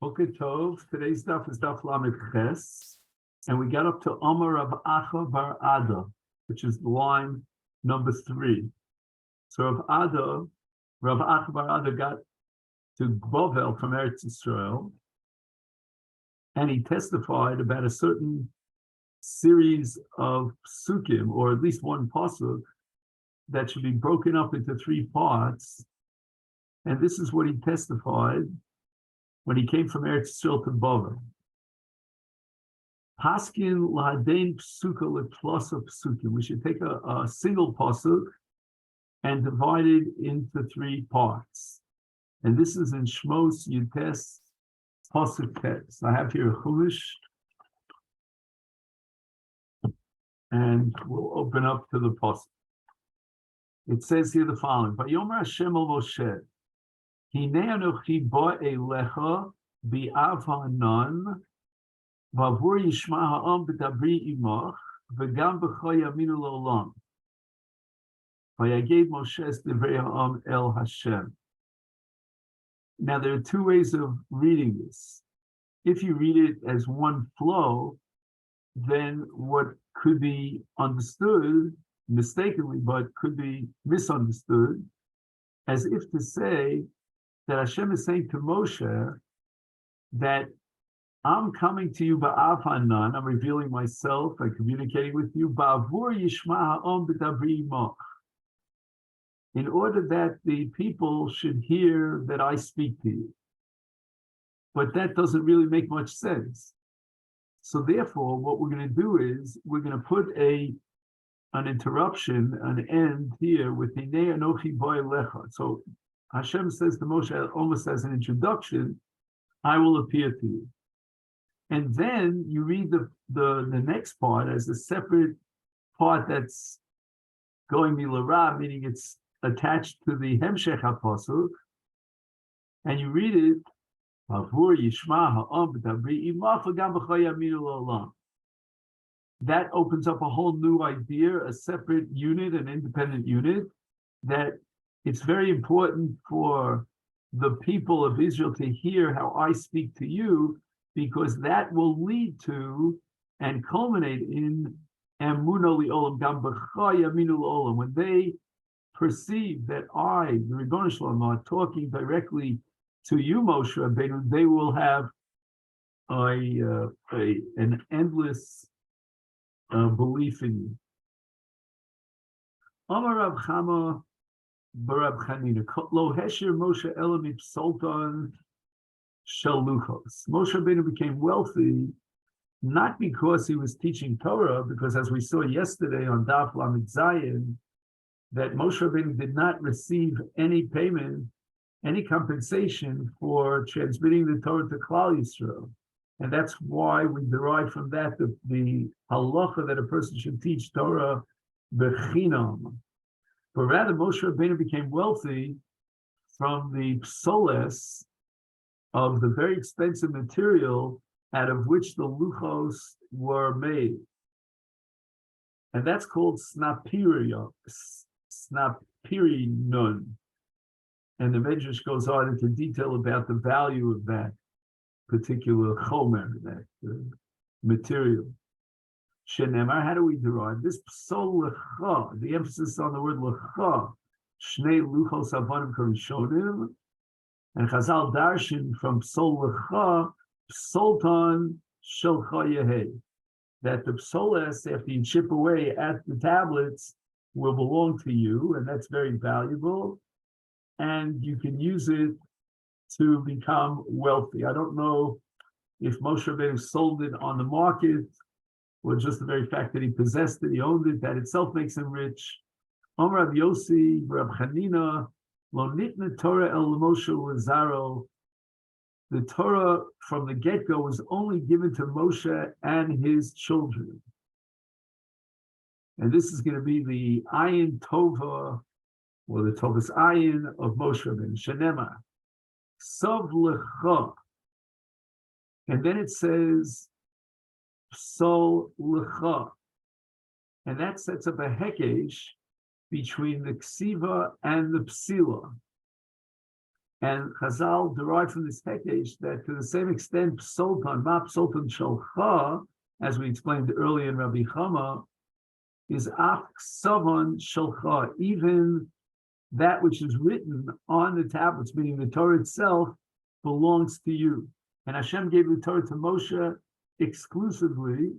Okay, Tov. Today's daf is daf Lamed Ches, and we got up to Omer of Acha Bar Ada, which is line number 3. So Rav Acha Bar Ada got to Bovel from Eretz Yisrael, and he testified about a certain series of psukim, or at least one pasuk, that should be broken up into 3 parts. And this is what he testified when he came from Eretz Yisrael to Bovel. Paskin lahadein psuka leplasa psukim. We should take a single pasuk and divide it into 3 parts. And this is in Shmos Yutes pasuk text. I have here a chumash, and we'll open up to the pasuk. It says here the following: Vayomer Hashem el Moshe, Hinei anochi ba elecha bi'av ha'anan, v'avur yishma ha'am b'dabri imach, v'gam b'cha yaminu l'olam. Vayaged Moshe es divrei ha'am el Hashem. Now there are 2 ways of reading this. If you read it as one flow, then what could be understood mistakenly, but could be misunderstood, as if to say that Hashem is saying to Moshe that I'm coming to you ba'av hanan, I'm revealing myself, I'm communicating with you, ba'avur yishma ha'om b'dabri imach, in order that the people should hear that I speak to you. But that doesn't really make much sense. So therefore, what we're going to do is we're going to put an interruption, an end here with Hinei anochi ba elecha. So Hashem says to Moshe, almost as an introduction, I will appear to you. And then you read the next part as a separate part that's going milara, meaning it's attached to the Hemshech HaPasuk, and you read it, Avur Yishma Ha'am B'Dabri Imach V'Gam B'Cha Yaminu L'Olam. That opens up a whole new idea, a separate unit, an independent unit, that it's very important for the people of Israel to hear how I speak to you, because that will lead to and culminate in Emuno Li'olam Gam B'Cha Yaminu L'Olam. When they perceive that I, the Ribono Shel Olam, are talking directly to you, Moshe Rabbeinu, they will have an endless belief in you. Amar Rav Chama Barab Chanina Lo Hesher Moshe Elam Sultan Shaluchos. Moshe Rabbeinu became wealthy not because he was teaching Torah, because as we saw yesterday on Daf Lamed Zayin, that Moshe Rabbeinu did not receive any payment, any compensation for transmitting the Torah to Klal Yisrael. And that's why we derive from that the halacha that a person should teach Torah b'chinam. But rather, Moshe Rabbeinu became wealthy from the psoles of the very expensive material out of which the luchos were made. And that's called snapirinun. And the Medrash goes on into detail about the value of that particular chomer, that material. Shenemar, how do we derive this? Psol lecha, the emphasis on the word lecha. Shnei luchos avanim karishonim, and Chazal darshan from psol lecha, psoltan shelcha yehei, that the psoles, after you chip away at the tablets, will belong to you, and that's very valuable. And you can use it to become wealthy. I don't know if Moshe Rabbeinu sold it on the market, or just the very fact that he possessed it, he owned it, that itself makes him rich. Amar Rav Yossi, Rav Chanina, Lo nitna Torah el Moshe Lazaro. The Torah from the get-go was only given to Moshe and his children. And this is going to be the Ayin Tova, or the Tovas Ayin of Moshe Rabbeinu, Shenema, Sov Lecha. And then it says, Psol Lecha. And that sets up a hekesh between the Ksiva and the Psila. And Chazal derived from this Hekesh that to the same extent, Psoltan, Ma Psoltan Shalcha, as we explained earlier in Rabbi Chama, is Ach Savon Shalcha, even that which is written on the tablets, meaning the Torah itself, belongs to you. And Hashem gave the Torah to Moshe exclusively.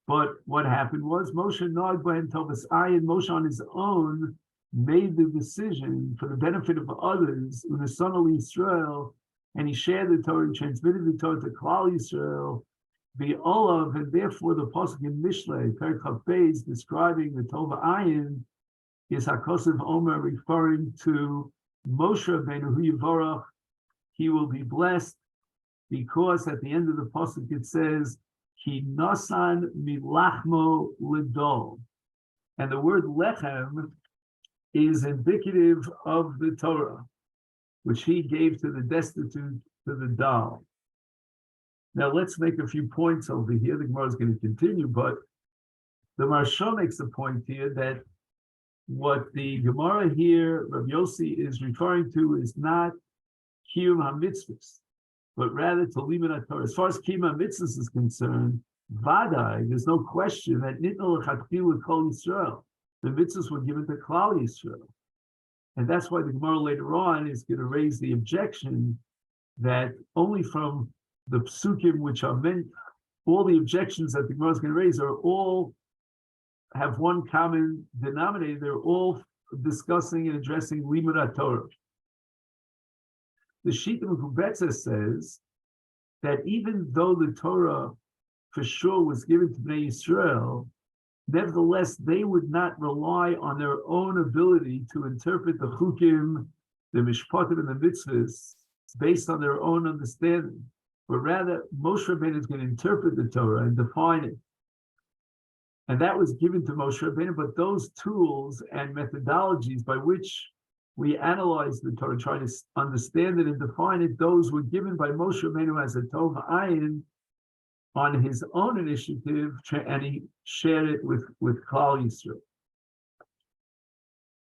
But what happened was Moshe Nod Bahem Tovas Ayin, Moshe on his own made the decision for the benefit of others, in the son of Israel, and he shared the Torah and transmitted the Torah to Klal Yisrael, the Olav, and therefore the Pasuk in Mishlei, Perek Beis, describing the Tova Ayin, is Hakosav Omer, referring to Moshe Rabbeinu, who Yivarach, he will be blessed, because at the end of the Pasuk it says, Ki Nasan Milachmo Lidol. And the word Lechem is indicative of the Torah, which he gave to the destitute, to the Dal. Now let's make a few points over here. The Gemara is going to continue, but the Maharsha makes a point here that what the Gemara here, Rav Yossi, is referring to is not Kiyum HaMitzvahs, but rather to Liman HaTorah. As far as Kiyum HaMitzvahs is concerned, Vadai, there's no question that Nitna L'Chatchila Kol Yisrael, the mitzvahs were given to Klal Yisrael. And that's why the Gemara later on is going to raise the objection that only from the psukim which are meant, all the objections that the Gemara is going to raise are all have one common denominator. They're all discussing and addressing Limud Torah. The Shita Mekubetza says that even though the Torah for sure was given to Bnei Yisrael, nevertheless, they would not rely on their own ability to interpret the chukim, the mishpatim, and the mitzvahs based on their own understanding, but rather Moshe Rabbeinu is going to interpret the Torah and define it. And that was given to Moshe Rabbeinu, but those tools and methodologies by which we analyze the Torah, try to understand it and define it, those were given by Moshe Rabbeinu as a Tov Ayin on his own initiative, and he shared it with Klal Yisrael.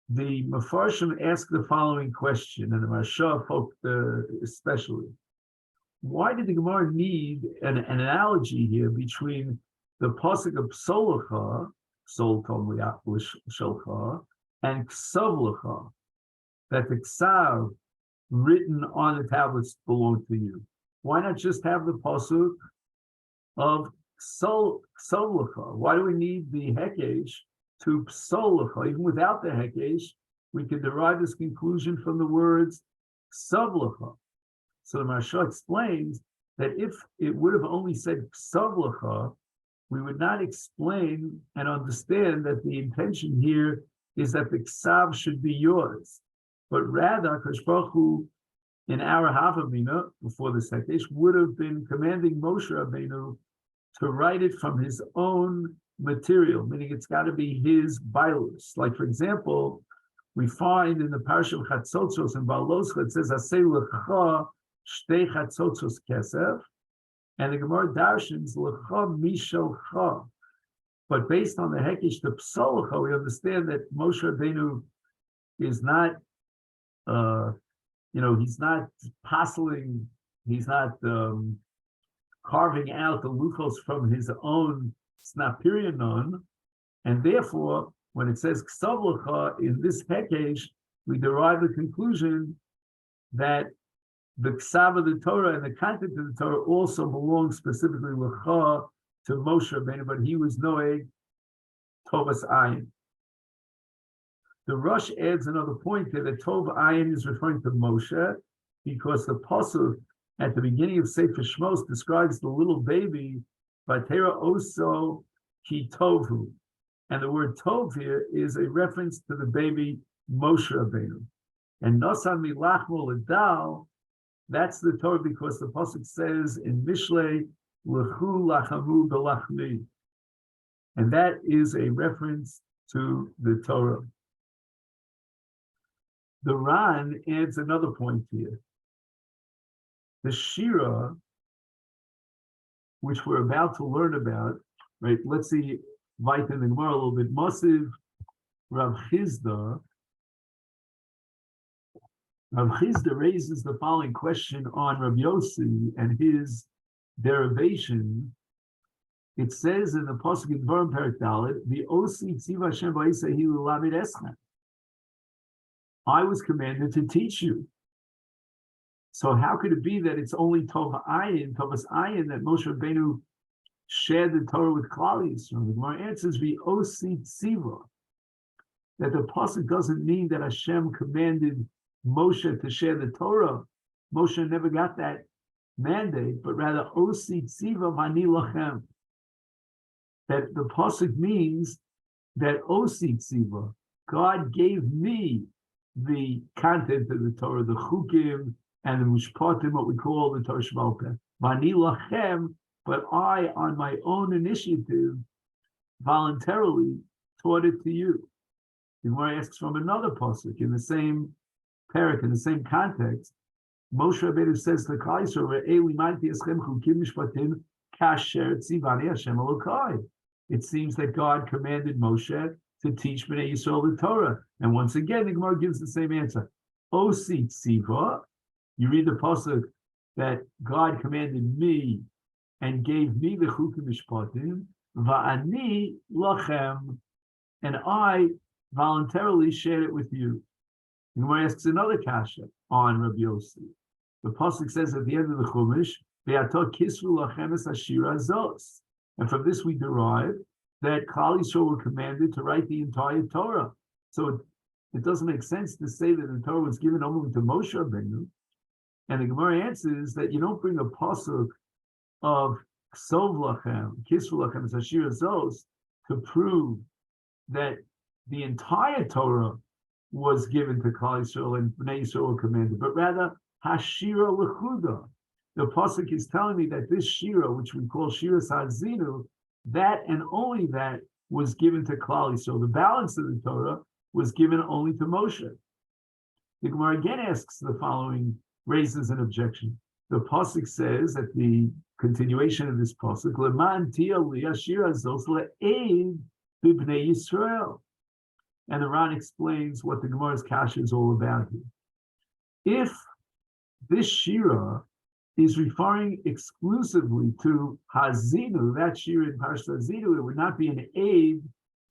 The Mefarshim asked the following question, and the Maharsha especially. Why did the Gemara need an analogy here between the pasuk of Psolacha, Psol Tom Shalcha, and Ksavlacha, that the Ksav written on the tablets belong to you? Why not just have the pasuk of Psolacha? Why do we need the Hekesh to Psolacha? Even without the Hekesh, we can derive this conclusion from the words Ksavlacha. So the Maharsha explains that if it would have only said Ksavlacha, we would not explain and understand that the intention here is that the Ksav should be yours, but rather Kadosh Baruch Hu, in our Havamina, before the Hekesh, would have been commanding Moshe Rabbeinu to write it from his own material, meaning it's got to be his bilus. Like, for example, we find in the Parsha of Chatzotzos and Baloscha, it says, Aseh lecha shtei chatzotzos kesef, and the Gemara darshans lecha mishalcha. But based on the Hekesh to Psolacha, we understand that Moshe Rabbeinu is not, he's not postling, he's not carving out the luchos from his own snapirionon, and therefore, when it says Ksavlacha in this Hekesh, we derive the conclusion that the Ksav of the Torah and the content of the Torah also belongs specifically Lecha to Moshe Rabbeinu, but he was Noeg Tovas Ayin. The Rosh adds another point here that Tov Ayin is referring to Moshe because the pasuk at the beginning of Sefer Shmos describes the little baby, Vatera Oso Ki Tovu. And the word Tov here is a reference to the baby Moshe Rabbeinu. And Nosan Milachmo Ledal, that's the Torah because the pasuk says in Mishlei, Lechu Lachamu Belachmi. And that is a reference to the Torah. The Ran adds another point here. The Shira, which we're about to learn about, right? Let's see, Vayt in the Gemara a little bit. Masiv Rav Chizda Rav Chisda raises the following question on Rav Yossi and his derivation. It says in the Pasuk in Dvarim Perek Dalet, the Osi Tziva Hashem Ba'isa Hilu Lamed Eschem. I was commanded to teach you. So how could it be that it's only Tovas Ayin, that Moshe Rabbeinu shared the Torah with Klal Yisrael? The Gemara answers, the Osi Tziva, that the Pasuk doesn't mean that Hashem commanded Moshe to share the Torah. Moshe never got that mandate, but rather Osi Tziva Vani Lachem. That the pasuk means that Osi Tziva, God gave me the content of the Torah, the chukim and the mushpatim, what we call the Torah Sheba'al Peh. Vani Lachem, but I, on my own initiative, voluntarily taught it to you. The Gemara asks from another pasuk in the same parak, in the same context. Moshe Rabbeinu says to Klal Yisrael, "Limanti eschem chukim mishpatim kasher tzivani Hashem Elokai." It seems that God commanded Moshe to teach Bnei Yisrael the Torah. And once again, the Gemara gives the same answer. Osi tziva, you read the pasuk that God commanded me and gave me the chukim mishpatim, va'ani lachem, and I voluntarily shared it with you. The Gemara asks another kasha on Rabbi Yossi. The pasuk says at the end of the Chumash, "Ve'ato kisru lachem es hashira zos." And from this we derive that Klal Yisrael were commanded to write the entire Torah. So it doesn't make sense to say that the Torah was given only to Moshe Rabbeinu. And the Gemara answers that you don't bring a pasuk of Ksov lachem, Kisru lachem, Hashira Zos, to prove that the entire Torah was given to Klal Yisrael and Bnei Yisrael were commanded, but rather Hashira Lechuda. The pasuk is telling me that this shira, which we call shira Sazinu, that and only that was given to Klal Yisrael. The balance of the Torah was given only to Moshe. The Gemara again asks the following, raises an objection. The pasuk says at the continuation of this pasuk, "Leman tia liyashira zos le'eid b'bnei Yisrael," and the Ran explains what the Gemara's kasha is all about here. If this shira is referring exclusively to Hazinu, that shira in Parshat Hazinu, it would not be an aid,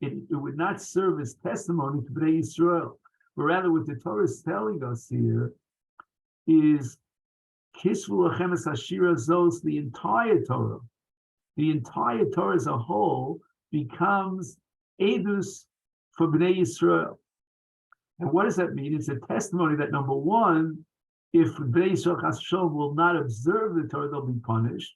it would not serve as testimony to Bnei Yisrael. But rather what the Torah is telling us here is Kisvu lachem es hashira zos, the entire Torah as a whole becomes edus for Bnei Yisrael. And what does that mean? It's a testimony that, number one, if Bnei Yisrael Chas V'Shalom will not observe the Torah, they'll be punished.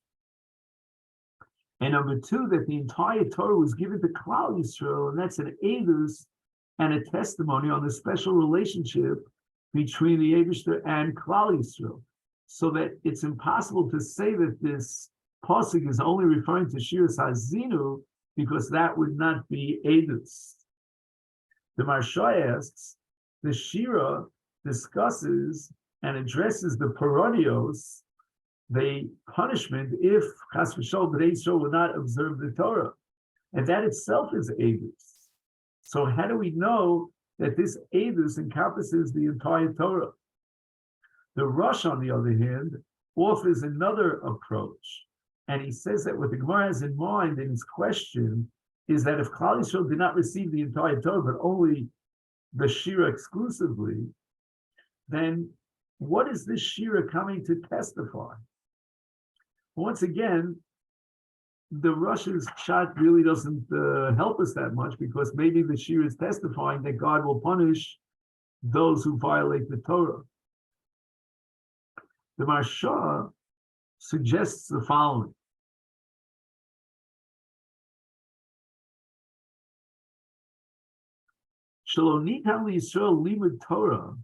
And number two, that the entire Torah was given to Klal Yisrael, and that's an edus and a testimony on the special relationship between the Eibishter and Klal Yisrael. So that it's impossible to say that this pasuk is only referring to Shiras Hazinu, because that would not be edus. The Marsha asks, the Shira discusses and addresses the parodios, the punishment if Chas V'Shalom Bnei Yisrael will not observe the Torah, and that itself is edus. So how do we know that this edus encompasses the entire Torah? The Rosh, on the other hand, offers another approach, and he says that what the Gemara has in mind in his question is that if Klal Yisrael did not receive the entire Torah but only the Shira exclusively, then what is this Shira coming to testify? Once again, the Russia's shot really doesn't help us that much, because maybe the Shira is testifying that God will punish those who violate the Torah. The Marsha suggests the following. Shalonitan liyisrael limud Torah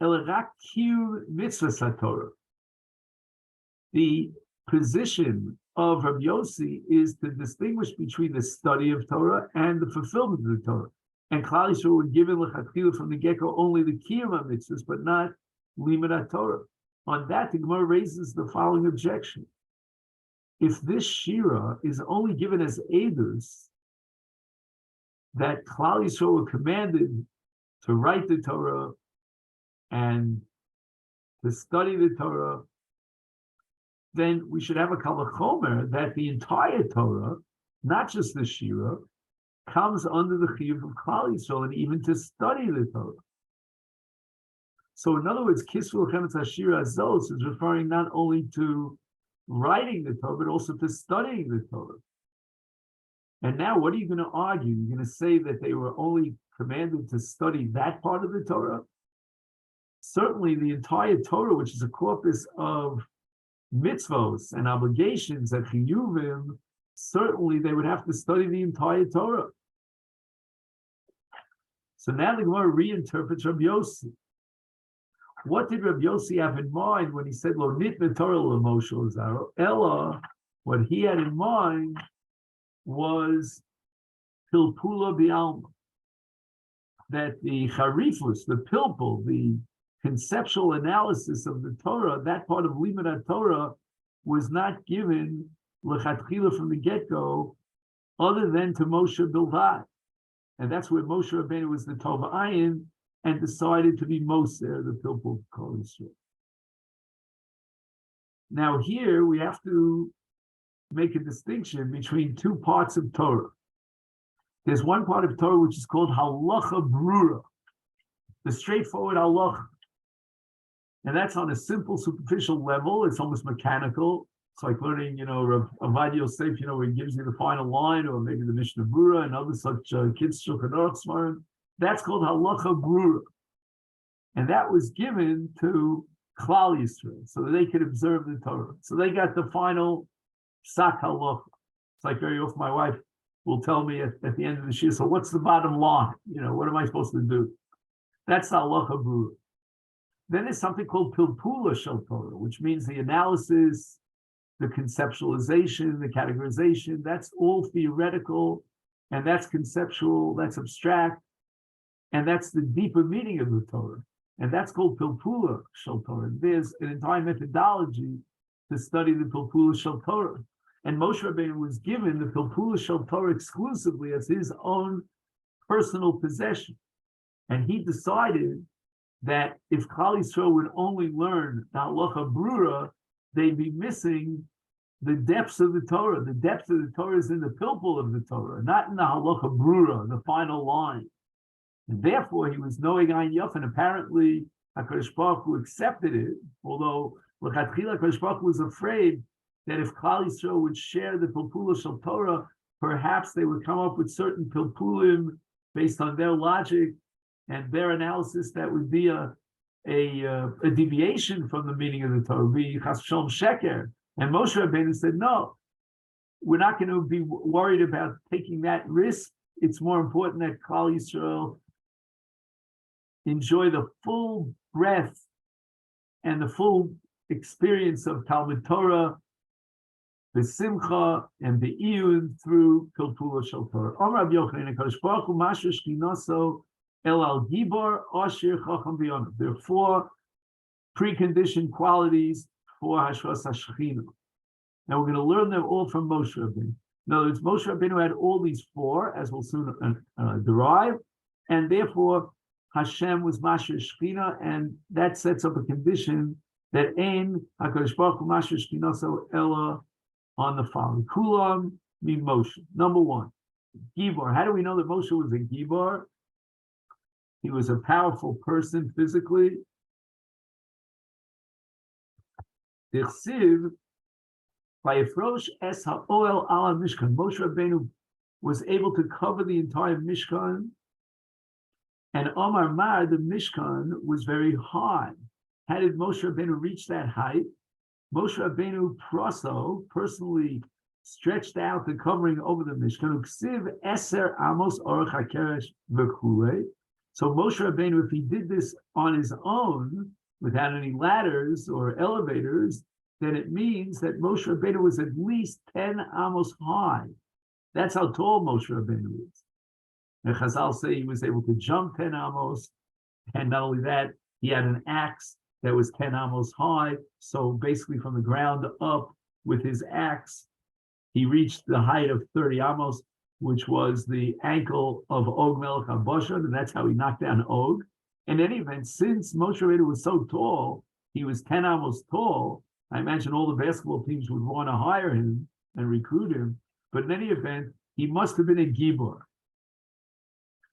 elarakiu mitzvah Torah. The position of Rabbi Yossi is to distinguish between the study of Torah and the fulfillment of the Torah. And Klal Yisrael were given lechatchila from the get-go only the kiyum mitzvahs, but not limud Torah. On that, the Gemara raises the following objection: if this shira is only given as edus, that Klal Yisrael were commanded to write the Torah and to study the Torah, then we should have a kal vachomer that the entire Torah, not just the Shira, comes under the chiyuv of Klal Yisrael, and even to study the Torah. So in other words, Kisvu Chemetz Hashira Azos is referring not only to writing the Torah, but also to studying the Torah. And now what are you going to argue? You're going to say that they were only commanded to study that part of the Torah? Certainly the entire Torah, which is a corpus of mitzvos and obligations and chiyuvim, certainly they would have to study the entire Torah. So now the Gemara reinterprets Rabbi Yossi. What did Rabbi Yossi have in mind when he said Lo nitna Torah lo Moshe Lazaro? Ella, what he had in mind was pilpula bi'alma, that the charifus, the pilpul, the conceptual analysis of the Torah, that part of Limud Torah, was not given lechatchila from the get-go, other than to Moshe Bilvad, and that's where Moshe Rabbeinu was the Tova Ayin and decided to be Moser, the pilpul Kol Yisrael. Now here we have to make a distinction between two parts of Torah. There's one part of Torah which is called halacha brura, the straightforward halacha. And that's on a simple, superficial level. It's almost mechanical. It's like learning, Rav Avad Yosef, where he gives you the final line, or maybe the Mishnah Brura and other such kids' Shulchan Aruch Smarim. That's called halacha brura. And that was given to Klal Yisrael, so that they could observe the Torah. So they got the final sak halacha. It's like very often my wife will tell me at the end of the shir, so what's the bottom line? What am I supposed to do? That's halacha brura. Then there's something called pilpula shel Torah, which means the analysis, the conceptualization, the categorization. That's all theoretical, and that's conceptual, that's abstract, and that's the deeper meaning of the Torah. And that's called pilpula shel Torah. There's an entire methodology to study the pilpula shel Torah. And Moshe Rabbeinu was given the pilpula shel Torah exclusively as his own personal possession. And he decided that if Klal Yisrael would only learn the halacha brura, they'd be missing the depths of the Torah. The depth of the Torah is in the pilpul of the Torah, not in the halacha brura, the final line. And therefore, he was knowing Ein Yaf, and apparently HaKadosh Baruch Hu accepted it, although l'chatchila HaKadosh Baruch Hu was afraid that if Klal Yisrael would share the pilpula shel Torah, perhaps they would come up with certain pilpulim based on their logic and their analysis that would be a deviation from the meaning of the Torah, be chas v'shalom sheker. And Moshe Rabbeinu said, no, we're not going to be worried about taking that risk. It's more important that Klal Yisrael enjoy the full breadth and the full experience of Talmud Torah, the simcha and the iyun through pilpula shel Torah. Amar Rabbi Yochanan, HaKadosh Baruch Hu masher shchinaso el al gibor asher chacham v'yonah. There are four preconditioned qualities for hashras hashchina. Now we're going to learn them all from Moshe Rabbeinu. In other words, Moshe Rabbeinu had all these four, as we'll soon derive, and therefore Hashem was masher shchina, and that sets up a condition that ein HaKadosh Baruch Hu masher shchinaso ela on the following. Kulam mi Moshe. Number one, Gibor. How do we know that Moshe was a Gibor? He was a powerful person physically. Dichsiv, Vayifrosh es ha'oel ala Mishkan. Moshe Rabbeinu was able to cover the entire Mishkan. And Omar Mar, the Mishkan, was very high. How did Moshe Rabbeinu reach that height? Moshe Rabbeinu personally stretched out the covering over the Mishkan. Uksiv eser amos orach hakeresh v'kulei. So Moshe Rabbeinu, if he did this on his own, without any ladders or elevators, then it means that Moshe Rabbeinu was at least 10 amos high. That's how tall Moshe Rabbeinu is. And Chazal say he was able to jump 10 amos, and not only that, he had an axe that was 10 amos high. So basically from the ground up with his axe, he reached the height of 30 amos. which was the ankle of Og Melech HaBashan, and that's how he knocked down Og. In any event, since Moshe Rabbeinu was so tall, he was 10 amos tall, I imagine all the basketball teams would want to hire him and recruit him. But in any event, he must have been a Gibor.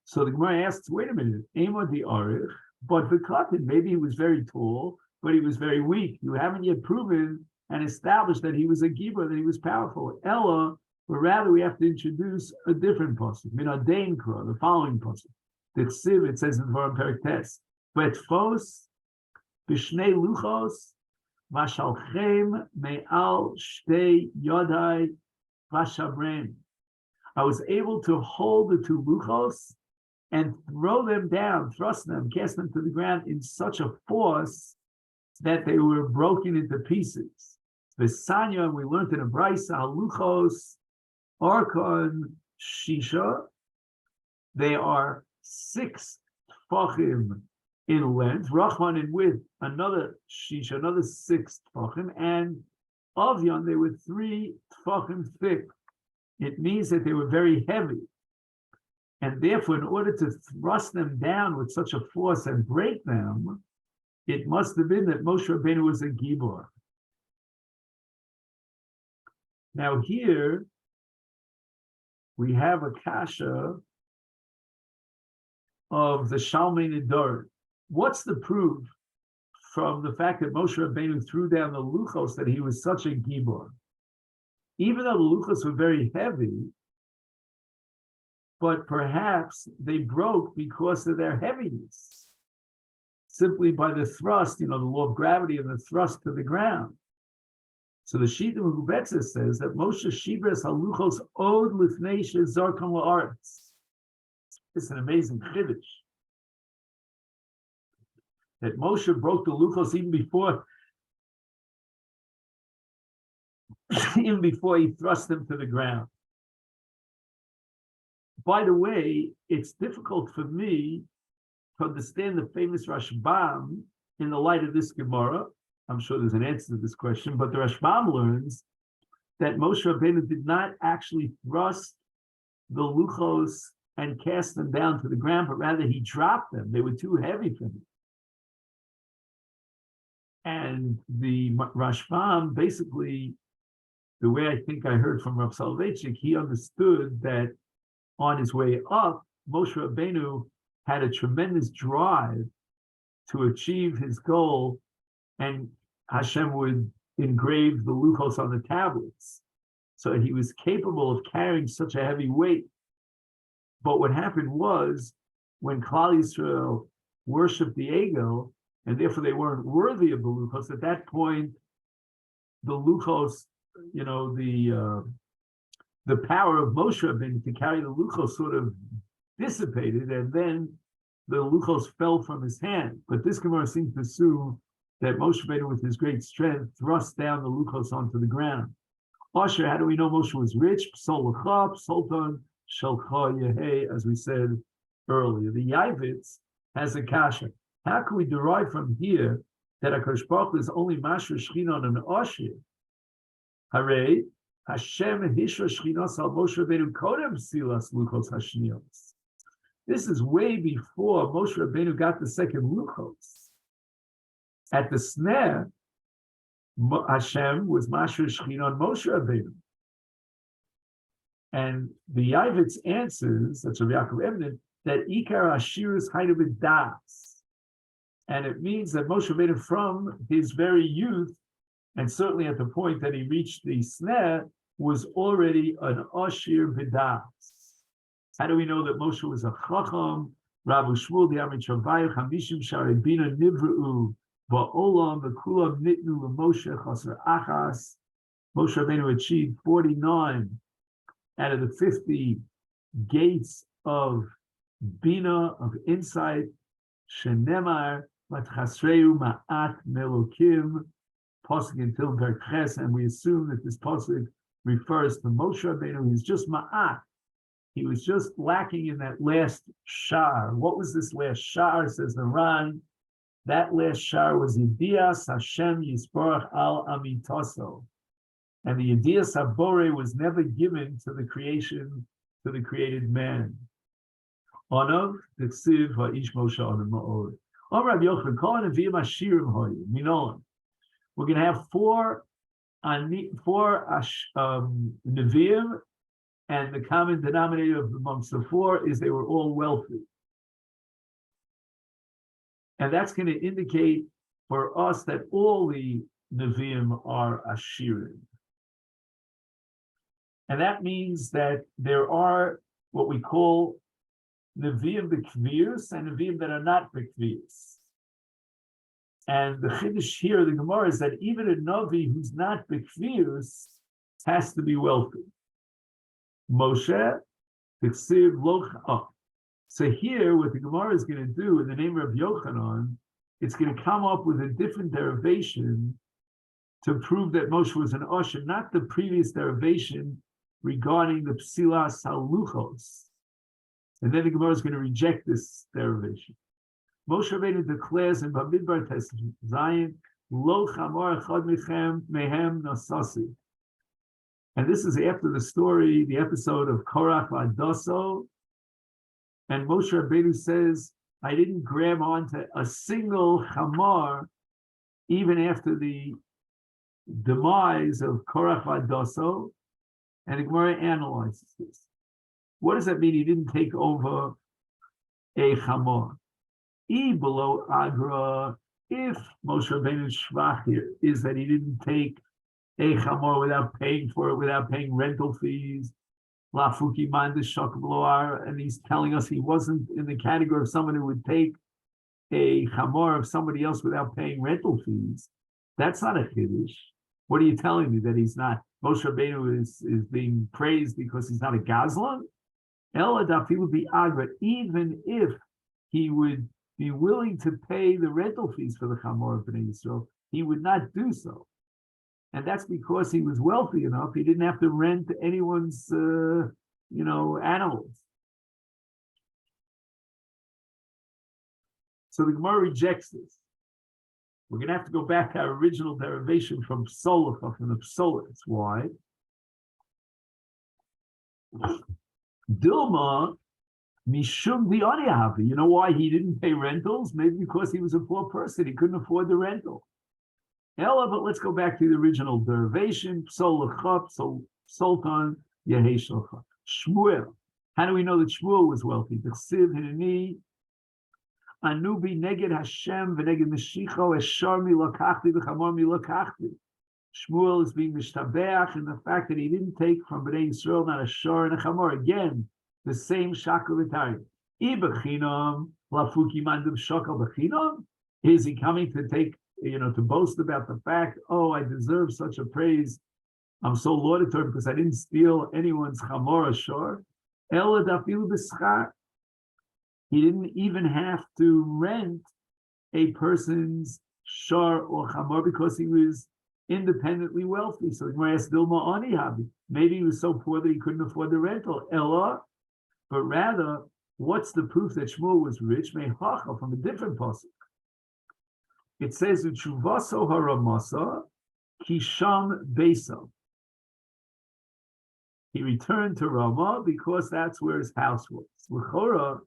So the Gemara asks, wait a minute, Ema di Arich, but the Katan, maybe he was very tall, but he was very weak. You haven't yet proven and established that he was a Gibor, that he was powerful. Ella, but rather we have to introduce a different pasuk, Minadein Kra, the following pasuk. The Ksiv, it says in Dvarim Perek Tes, Betfos, Bishnei Luchos, Vashalchem Me'al Shtei Yodai Vashabrem. I was able to hold the two luchos and throw them down, thrust them, cast them to the ground in such a force that they were broken into pieces. The Sanya, we learned in a Braisa, luchos, Arkon, Shisha, they are 6 tfachim in length, Rachman in width, another Shisha, another 6 tfachim, and Avyon, they were 3 tfachim thick. It means that they were very heavy. And therefore, in order to thrust them down with such a force and break them, it must have been that Moshe Rabbeinu was a Gibor. Now here, we have a kasha of the Shalmei Nedarim. What's the proof from the fact that Moshe Rabbeinu threw down the luchos that he was such a Gibor? Even though the luchos were very heavy, but perhaps they broke because of their heaviness, simply by the thrust, the law of gravity and the thrust to the ground. So the Shita Mehubetza says that Moshe Shibres haluchos od lifnei shezarkon la'aretz. It's an amazing chiddush that Moshe broke the luchos even before he thrust them to the ground. By the way, it's difficult for me to understand the famous Rashbam in the light of this Gemara. I'm sure there's an answer to this question, but the Rashbam learns that Moshe Rabbeinu did not actually thrust the luchos and cast them down to the ground, but rather he dropped them. They were too heavy for him. And the Rashbam, basically, the way I think I heard from Rav Soloveitchik, he understood that on his way up, Moshe Rabbeinu had a tremendous drive to achieve his goal, and Hashem would engrave the luchos on the tablets. So he was capable of carrying such a heavy weight. But what happened was, when Klal Yisrael worshipped the Egel, and therefore they weren't worthy of the luchos, at that point, the luchos, the power of Moshe Rabbeinu to carry the luchos sort of dissipated, and then the luchos fell from his hand. But this Gemara seems to assume that Moshe Rabbeinu, with his great strength, thrust down the luchos onto the ground. Asher, how do we know Moshe was rich? Psol l'cha, psolton, shalcha yehei, as we said earlier. The Yavitz has a kasha. How can we derive from here that HaKadosh Baruch Hu is only Masher Shechina on an Asher? Hare, Hashem Hishra Shchinos al Moshe Rabbeinu Kodem Silas Luchos Hashnios. This is way before Moshe Rabbeinu got the second luchos. At the snare, Hashem was Masher Shechina on Moshe Rabbeinu. And the Yavitz answers, that's Rav Yaakov Ebner, that Ikar Ashir is kind of a das. And it means that Moshe Rabbeinu, from his very youth, and certainly at the point that he reached the snare, was already an Ashir B'das. How do we know that Moshe was a Chacham? Rabbi Shmuel Diamid Shavayach Hamishim Shari Bina Nivru Ba'olam B'kulam Nitnu L'Moshe Chaser Achas. Moshe Rabbeinu achieved 49 out of the 50 gates of Bina, of insight. Shenemar Vatchasreu Ma'at Melokim, pasuk until Perches, and we assume that this pasuk refers to Moshe Rabbeinu. He's just Ma'at. He was just lacking in that last shar. What was this last shar? Says the Ran. That last shar was Yedias Hashem Yisborach al Amitaso. And the Yedias Habore was never given to the creation to the created man. Onav, Tsiv, Ha'ish Moshe Onav Ma'od. Rabbi Yochanan, Kol Nevi'im Ashirim Hoyu, Minolan. We're going to have four Nevi'im, and the common denominator amongst the four is they were all wealthy. And that's going to indicate for us that all the Nevi'im are Ashirim. And that means that there are what we call Nevi'im B'Kvius and Nevi'im that are not B'Kvius. And the Chiddush here, the Gemara, is that even a Navi who's not B'Kvius has to be wealthy. Moshe, Tiksiv, Loch. So here, what the Gemara is going to do in the name of Yochanan, it's going to come up with a different derivation to prove that Moshe was an Osher, not the previous derivation regarding the Psilas Haluchos. And then the Gemara is going to reject this derivation. Moshe Rabbeinu declares in Bamidbar Tes Zayin, Lo Chamor Echad Mehem Nasasi. And this is after the story, the episode of Korach Ladoso. And Moshe Rabbeinu says, I didn't grab onto a single Chamor even after the demise of Korach Ladoso. And the Gemara analyzes this. What does that mean? He didn't take over a Chamor. Below Agra, if Moshe Rabbeinu's shvach here is that he didn't take a Chamor without paying for it, without paying rental fees, Lafuki Mandish Shakabloar, and he's telling us he wasn't in the category of someone who would take a Chamor of somebody else without paying rental fees. That's not a Chiddush. What are you telling me? That he's not, Moshe Rabbeinu is being praised because he's not a Gazlan? Eladaf, he would be Agra, even if he would be willing to pay the rental fees for the Chamor of Bnei Yisrael, he would not do so. And that's because he was wealthy enough, he didn't have to rent anyone's, animals. So the Gemara rejects this. We're going to have to go back to our original derivation from Psolach, from the Psolach. Why? Dilma, Mishum Dioniahavi. You know why he didn't pay rentals? Maybe because he was a poor person. He couldn't afford the rental. Ella, but let's go back to the original derivation. Psolach, Sultan, Yeheshalcha. Shmuel. How do we know that Shmuel was wealthy? T'chsiv hineni Anubi neged Hashem v'neged Meshicho eshar milakachti v'chamor milakachti. Shmuel is being mishtabeach in the fact that he didn't take from Bnei Yisrael not a shor and a chamor. Again, the same shakel v'tari. Ibechinam lafuki mandim shakel b'chinam. Is he coming to take, to boast about the fact, oh, I deserve such a praise. I'm so laudatory because I didn't steal anyone's chamor or shor. Ela dafilu b'schar. He didn't even have to rent a person's shor or chamor because he was independently wealthy. So the Gemara asks, Dilma Ani Habi. Maybe he was so poor that he couldn't afford the rental. Ella, but rather, what's the proof that Shmuel was rich? Mehacha, from a different pasuk. It says, Uchuvaso haramasa kisham beso. He returned to Ramah because that's where his house was. L'chora,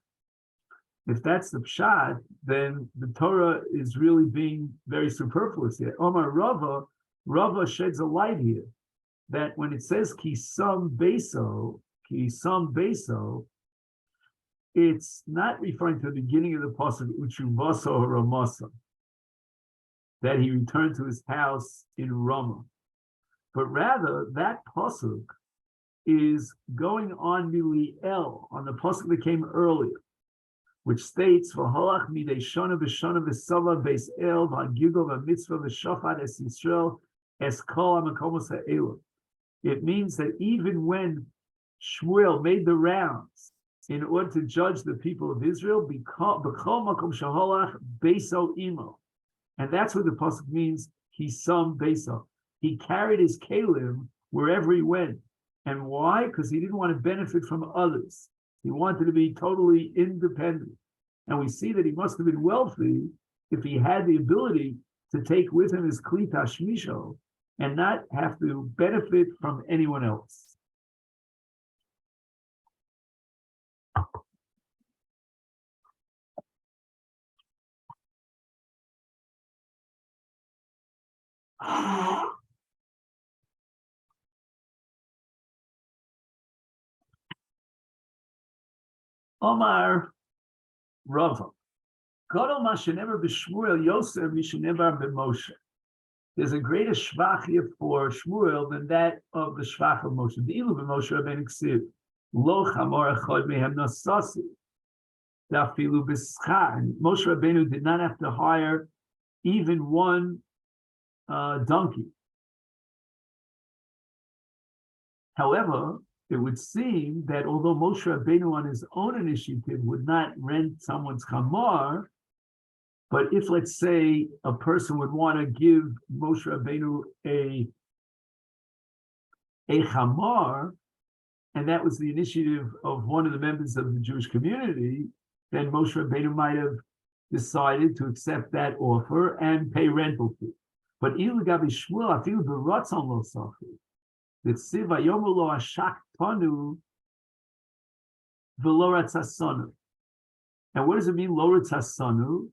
if that's the pshat, then the Torah is really being very superfluous here. Omar Rava sheds a light here that when it says kisam beso, it's not referring to the beginning of the pasuk uchuvaso ramasa, that he returned to his house in Ramah, but rather that pasuk is going on Miliel, on the pasuk that came earlier, which states, "V'holach midei shana v'shana v'sava beis el v'hagigol v'mitzvah v'shafat es Yisrael es kol ha'makomos ha'elu." It means that even when Shmuel made the rounds in order to judge the people of Israel, b'kol makom shaholach beiso imo, and that's what the pasuk means. Kisam beiso. He carried his kalim wherever he went, and why? Because he didn't want to benefit from others. He wanted to be totally independent. And we see that he must have been wealthy if he had the ability to take with him his kli tashmisho and not have to benefit from anyone else. Omar Rava. Gadol mashenever b'Shmuel Yosef mishenever b'Moshe. There's a greater shvach here for Shmuel than that of the shvach of Moshe. The ilu b'Moshe Rabbeinu ksiv lo chamor echad mehem nasasi dafilu b'schar. Moshe Rabbeinu did not have to hire even one donkey. However, it would seem that although Moshe Rabbeinu on his own initiative would not rent someone's chamor, but if, let's say, a person would want to give Moshe Rabbeinu a chamor, and that was the initiative of one of the members of the Jewish community, then Moshe Rabbeinu might have decided to accept that offer and pay rental fee. But ilu gabi Shmuel afilu b'ratzon lo sachi. The tziva yomu lo ashak panu v'lo ratzasanu. And what does it mean, lo ratzasanu?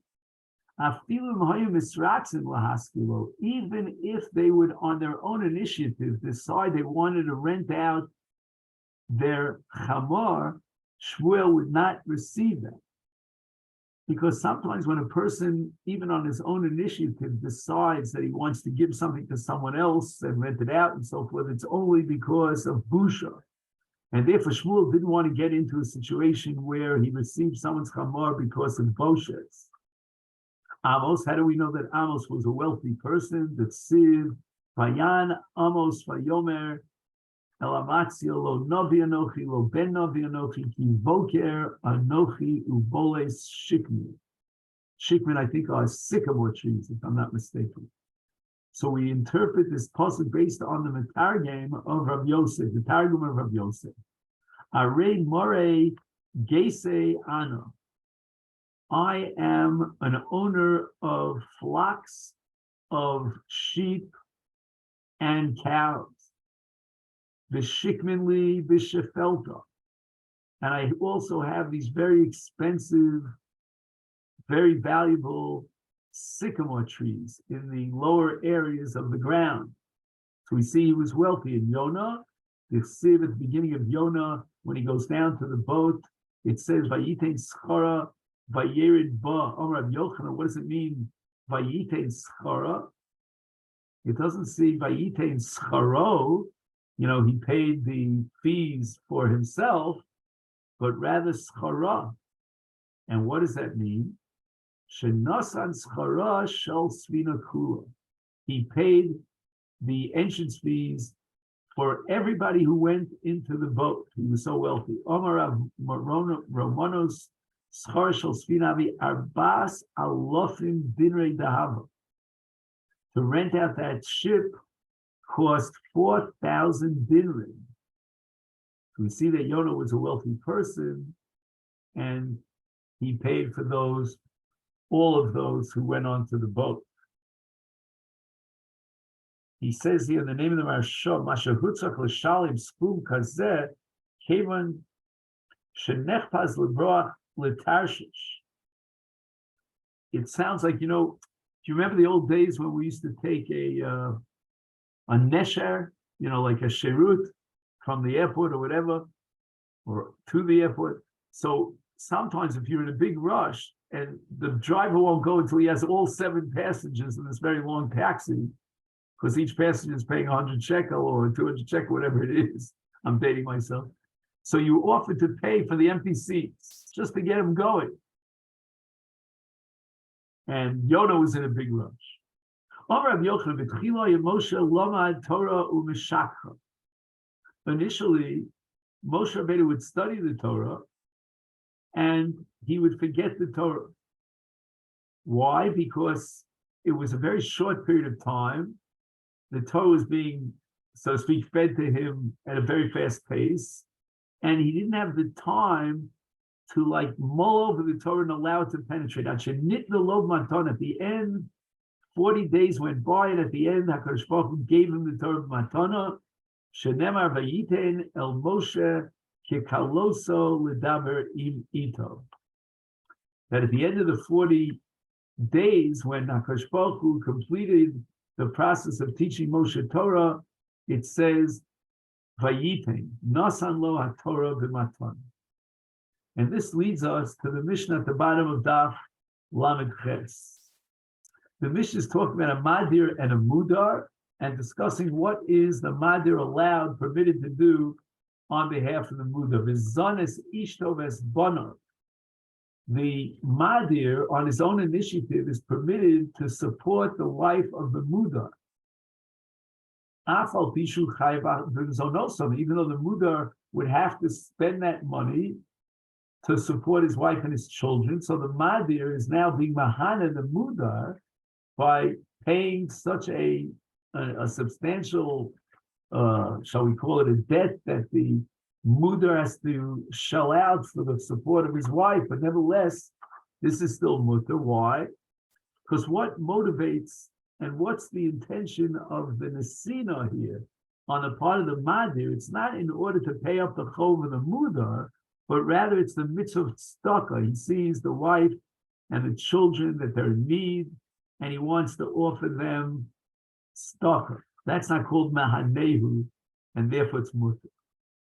Even if they would, on their own initiative, decide they wanted to rent out their chamor, Shmuel would not receive that. Because sometimes when a person, even on his own initiative, decides that he wants to give something to someone else and rent it out and so forth, it's only because of busha. And therefore Shmuel didn't want to get into a situation where he received someone's chamor because of boshes. Amos, how do we know that Amos was a wealthy person? The Siv, Vayan, Amos, Vayomer, Elamatzio, Lo Novi Anochi, Lo Ben Novi Anochi, Ki Voker, Anochi, Uboles, Shikmin. Shikmin, I think, are sycamore trees, if I'm not mistaken. So we interpret this pasuk based on the Metargim of Rav Yosef, the Targum of Rav Yosef. Arei More Geise Ana. I am an owner of flocks of sheep and cows. V'shikminli v'shefelta. And I also have these very expensive, very valuable sycamore trees in the lower areas of the ground. So we see he was wealthy. In Yonah, the Siv at the beginning of Yonah, when he goes down to the boat, it says, Vayitein schara Vayerid ba Amar Yochanan. What does it mean? Vayitein schara. It doesn't say Vayitein scharo. He paid the fees for himself, but rather schara. And what does that mean? Shenasan schara shel svina kula. He paid the entrance fees for everybody who went into the boat. He was so wealthy. Omar Romanos. To rent out that ship cost 4,000 dinrim. We see that Yonah was a wealthy person, and he paid for all of those who went onto the boat. He says here in the name of the Maharsha, Mashahutzach l'shalim skum kazeh kevan shenechpaz lebroach l'tarshish. It sounds like, do you remember the old days when we used to take a nesher, like a sherut from the airport or whatever, or to the airport? So sometimes if you're in a big rush and the driver won't go until he has all 7 passengers in this very long taxi, because each passenger is paying 100 shekel or 200 shekel, whatever it is. I'm dating myself. So you offer to pay for the empty seats just to get him going. And Yonah was in a big rush. Initially, Moshe Rabbeinu would study the Torah and he would forget the Torah. Why? Because it was a very short period of time. The Torah was being, so to speak, fed to him at a very fast pace. And he didn't have the time to mull over the Torah and allow it to penetrate. At the end, 40 days went by, and at the end, HaKadosh Baruch Hu gave him the Torah matana. Shenemar vayiten el Moshe kekaloso ledaber im ito. That at the end of the 40 days, when HaKadosh Baruch Hu completed the process of teaching Moshe Torah, it says, Vayitin, Nasan lo HaTorah b'matan. And this leads us to the Mishnah at the bottom of Daf Lamed Ches. The Mishnah is talking about a Madir and a Mudar and discussing what is the Madir allowed, permitted to do on behalf of the Mudar. V'zones ishto v'esbono. The Madir, on his own initiative, is permitted to support the wife of the Mudar. Even though the Mudar would have to spend that money to support his wife and his children, so the Madir is now being Mahana the Mudar by paying such a substantial, shall we call it a debt, that the Mudar has to shell out for the support of his wife. But nevertheless, this is still mutter. Why? Because what motivates and what's the intention of the Nesina here on the part of the Madir? It's not in order to pay up the chov of the Mudar, but rather it's the mitzvah of tzedakah. He sees the wife and the children that they're in need, and he wants to offer them tzedakah. That's not called mahanehu, and therefore it's mutter.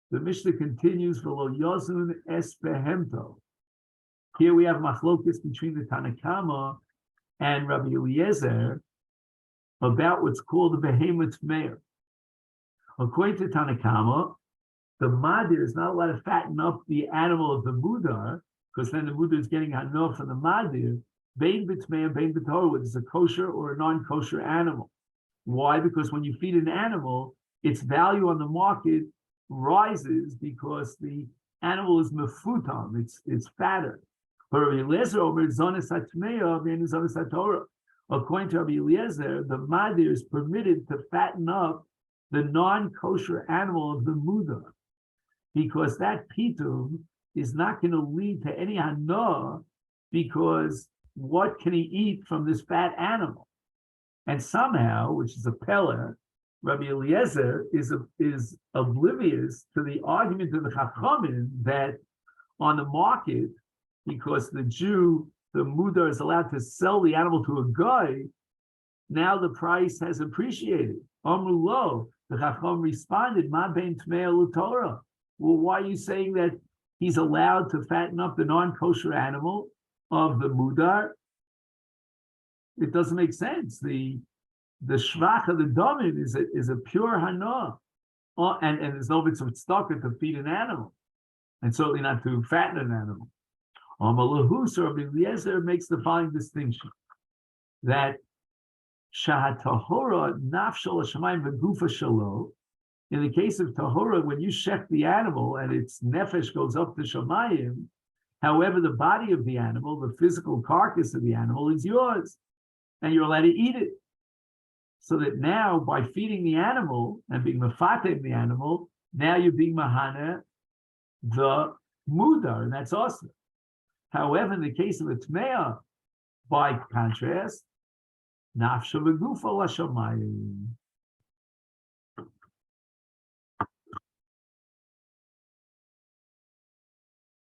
The Mishnah continues, v'lo yozun es behemto. Here we have machlokas between the Tanakama and Rabbi Eliezer about what's called the behemoth meir. According to Tanakama, the Madir is not allowed to fatten up the animal of the Mudar, because then the Mudar is getting enough from the Madir, bein b'tmeir, bein b'torah, whether it's a kosher or a non-kosher animal. Why? Because when you feed an animal, its value on the market rises because the animal is mefutam, it's fatter. But Rabbi Eliezer over zones hatmeya and zones hatorah. According to Rabbi Eliezer, the Madir is permitted to fatten up the non-kosher animal of the Mudar, because that pitum is not going to lead to any hana, because what can he eat from this fat animal? And somehow, which is a pella, Rabbi Eliezer is oblivious to the argument of the Chachamim that on the market, because the Jew, the Mudar, is allowed to sell the animal to a guy, now the price has appreciated. Amru lo, the Chacham responded, Ma ben tmei l'Torah. Well, why are you saying that he's allowed to fatten up the non-kosher animal of the Mudar? It doesn't make sense. The shvach of the domin is a pure hana, and there's no mitzvah tzedakah to feed an animal, and certainly not to fatten an animal. Amalahus or Rabbi Eliezer makes the following distinction: that shahatahora nafshal hashamayim v'gufa shalo. In the case of tahora, when you shech the animal and its nefesh goes up to shamayim, however, the body of the animal, the physical carcass of the animal, is yours, and you're allowed to eat it. So that now, by feeding the animal and being mefatem the animal, now you're being mahana the mudar, and that's awesome. However, in the case of a tmeah, by contrast, nafsha v'gufa l'shamayim,